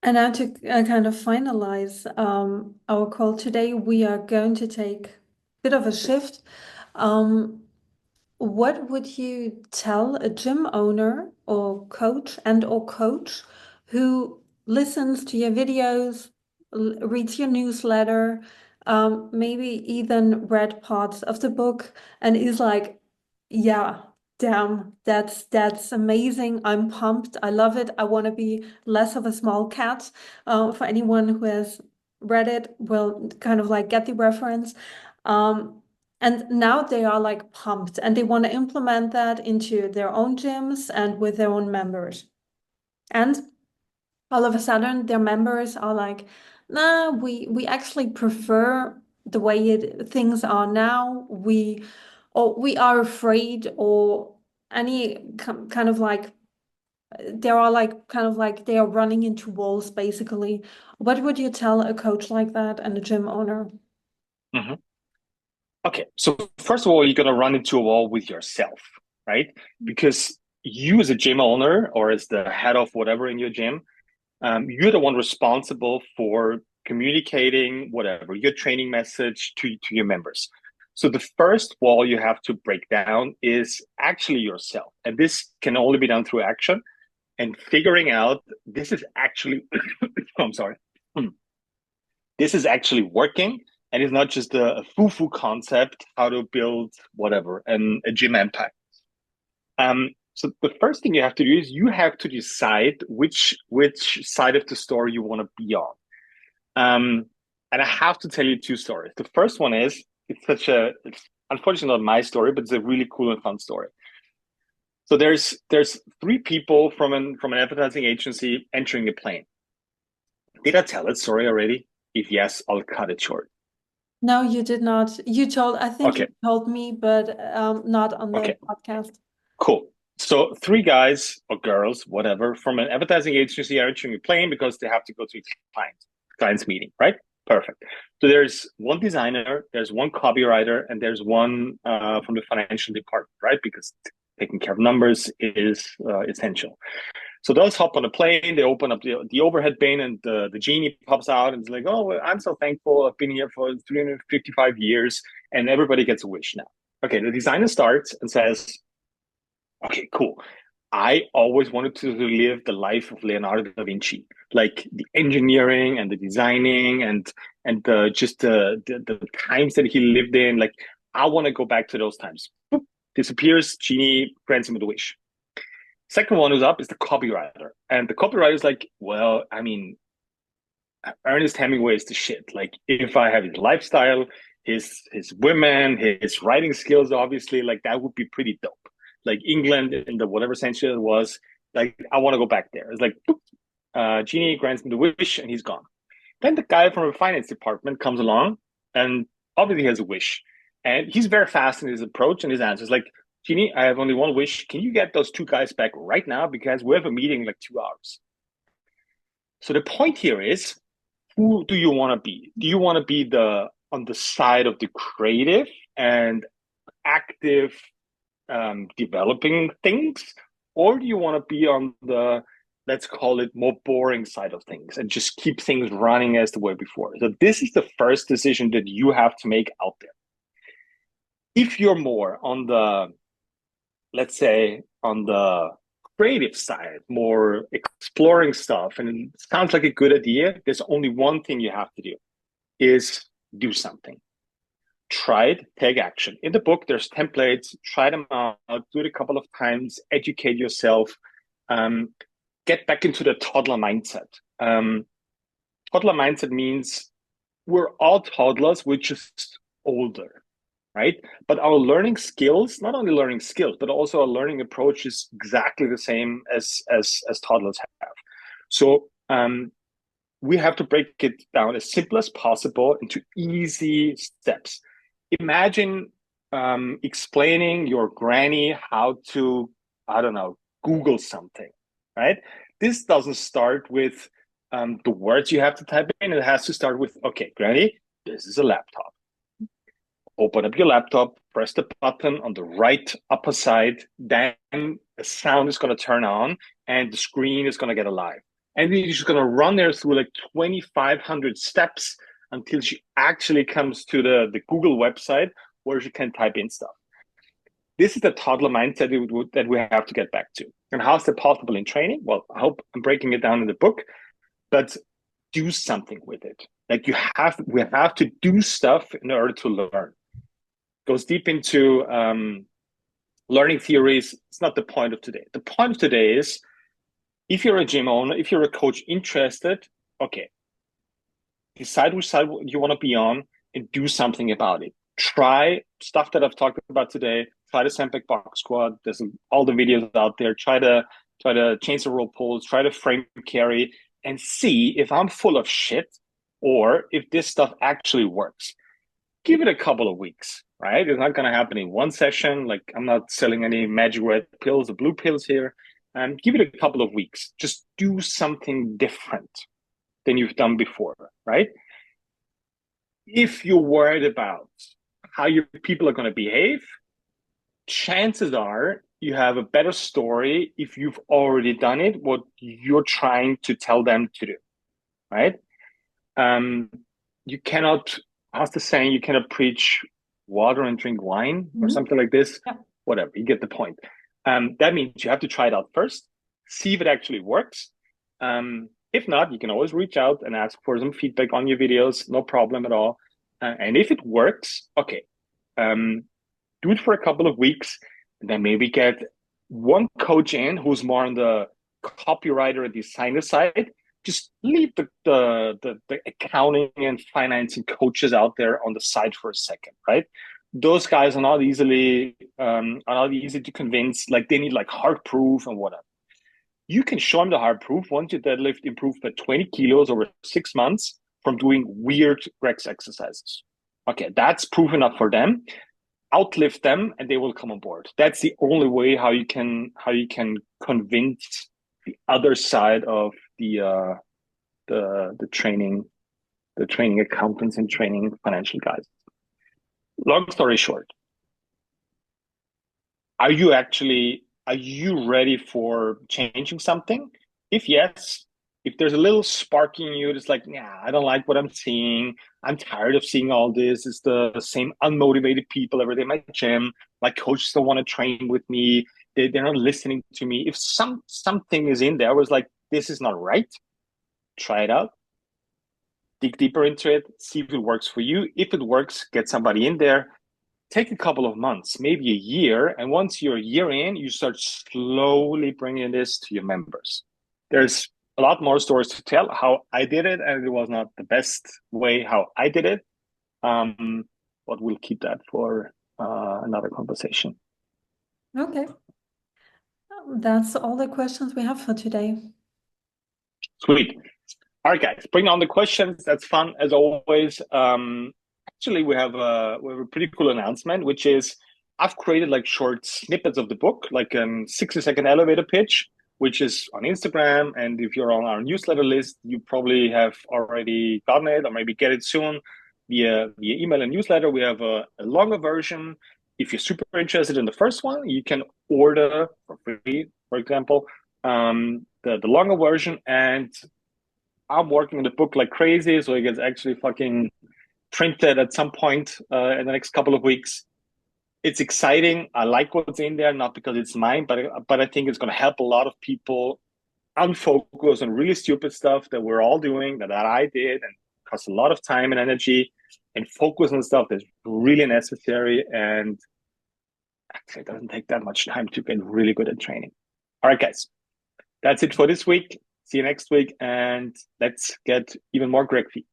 And now to kind of finalize our call today, we are going to take a bit of a shift. Um, what would you tell a gym owner or coach who listens to your videos, reads your newsletter, maybe even read parts of the book and is like, yeah, damn, that's amazing. I'm pumped. I love it. I want to be less of a small cat. For anyone who has read it will kind of like get the reference. Um, and now they are like pumped and they want to implement that into their own gyms and with their own members. And all of a sudden, their members are like, nah, we actually prefer the way things are now. We are afraid or any kind of like there are like kind of like they are running into walls basically. What would you tell a coach like that and a gym owner? Mhm. Okay, so first of all, you're gonna run into a wall with yourself, right? Because you, as a gym owner or as the head of whatever in your gym, you're the one responsible for communicating whatever your training message to your members. So the first wall you have to break down is actually yourself, and this can only be done through action and figuring out this is actually. I'm sorry. This is actually working and it's not just a foo-foo concept how to build whatever and a gym empire. So the first thing you have to do is you have to decide which side of the story you want to be on. And I have to tell you two stories. The first one is it's unfortunately not my story, but it's a really cool and fun story. So there's three people from an advertising agency entering a plane. Did I tell that story already? If yes, I'll cut it short. No, you did not. I think you Okay, told me, but not on the okay. podcast. Cool. So three guys or girls, whatever, from an advertising agency are entering a plane because they have to go to a client's meeting, right? Perfect. So there's one designer, there's one copywriter, and there's one from the financial department, right? Because taking care of numbers is essential. So those hop on a plane, they open up the overhead bin, and the genie pops out and it's like, oh, well, I'm so thankful. I've been here for 355 years, and everybody gets a wish now. Okay, the designer starts and says, okay, cool. I always wanted to live the life of Leonardo da Vinci, like the engineering and the designing and the times that he lived in. Like I want to go back to those times. Boop, disappears. Genie grants him the wish. Second one who's up is the copywriter, and the copywriter is like, well, I mean, Ernest Hemingway is the shit. Like if I have his lifestyle, his women, his writing skills, obviously, like that would be pretty dope. Like England in the whatever century it was, like I want to go back there. It's like boop, Genie grants him the wish and he's gone. Then the guy from the finance department comes along and obviously has a wish. And he's very fast in his approach and his answers. Like, Genie, I have only one wish. Can you get those two guys back right now? Because we have a meeting in like 2 hours. So the point here is who do you want to be? Do you want to be the on the side of the creative and active developing things, or do you want to be on the let's call it more boring side of things and just keep things running as they were before? So this is the first decision that you have to make out there. If you're more on the let's say on the creative side, more exploring stuff, and it sounds like a good idea, there's only one thing you have to do is do something. Try it, take action. In the book, there's templates, try them out, do it a couple of times, educate yourself, um, get back into the toddler mindset. Toddler mindset means we're all toddlers, we're just older, right? But our learning skills, not only learning skills, but also our learning approach is exactly the same as toddlers have. So we have to break it down as simple as possible into easy steps. Imagine explaining your granny how to, I don't know, Google something, right? This doesn't start with the words you have to type in. It has to start with, okay, granny, this is a laptop. Open up your laptop, press the button on the right upper side, then the sound is going to turn on and the screen is going to get alive. And then she's going to run there through like 2,500 steps until she actually comes to the Google website where she can type in stuff. This is the toddler mindset that we have to get back to. And how's that possible in training? Well, I hope I'm breaking it down in the book, but do something with it. Like we have to do stuff in order to learn. Goes deep into learning theories. It's not the point of today. The point of today is, if you're a gym owner, if you're a coach interested, okay, decide which side you want to be on and do something about it. Try stuff that I've talked about today. Try the sandbag box squat. There's all the videos out there. Try to change the rope pulls. Try to frame carry and see if I'm full of shit or if this stuff actually works. Give it a couple of weeks, right? It's not going to happen in one session. Like, I'm not selling any magic red pills or blue pills here. Give it a couple of weeks. Just do something different than you've done before, right? If you're worried about how your people are going to behave, chances are you have a better story if you've already done it, what you're trying to tell them to do, right? You cannot, how's the saying, you cannot preach water and drink wine or something like this. Yeah. Whatever, you get the point. That means you have to try it out first, see if it actually works. If not, you can always reach out and ask for some feedback on your videos, no problem at all. And if it works, okay, do it for a couple of weeks, and then maybe get one coach in who's more on the copywriter and designer side. Just leave the accounting and financing coaches out there on the side for a second, right? Those guys are not easy to convince. Like, they need like hard proof and whatever. You can show them the hard proof once your deadlift improved by 20 kilos over 6 months from doing weird Rex exercises. Okay, that's proof enough for them. Outlift them and they will come on board. That's the only way how you can convince the other side of the training accountants and training financial guys. Long story short, are you ready for changing something? If yes, if there's a little spark in you that's like, yeah, I don't like what I'm seeing. I'm tired of seeing all this. It's the same unmotivated people every day in my gym. My coaches don't want to train with me. They're not listening to me. If something is in there, I was like, this is not right. Try it out. Dig deeper into it. See if it works for you. If it works, get somebody in there. Take a couple of months, maybe a year. And once you're a year in, you start slowly bringing this to your members. There's a lot more stories to tell how I did it, and it was not the best way how I did it. But we'll keep that for another conversation. Okay. That's all the questions we have for today. Sweet. All right, guys, bring on the questions. That's fun as always. Actually, we have a pretty cool announcement, which is I've created like short snippets of the book, like a 60-second elevator pitch, which is on Instagram. And if you're on our newsletter list, you probably have already gotten it or maybe get it soon via email and newsletter. We have a longer version. If you're super interested in the first one, you can order for free, for example, the longer version. And I'm working on the book like crazy, so it gets actually fucking printed at some point in the next couple of weeks. It's exciting. I like what's in there, not because it's mine, but I think it's going to help a lot of people unfocus on really stupid stuff that we're all doing, that I did, and costs a lot of time and energy, and focus on stuff that's really necessary. And actually, it doesn't take that much time to get really good at training. All right, guys, that's it for this week. See you next week, and let's get even more Greg feet.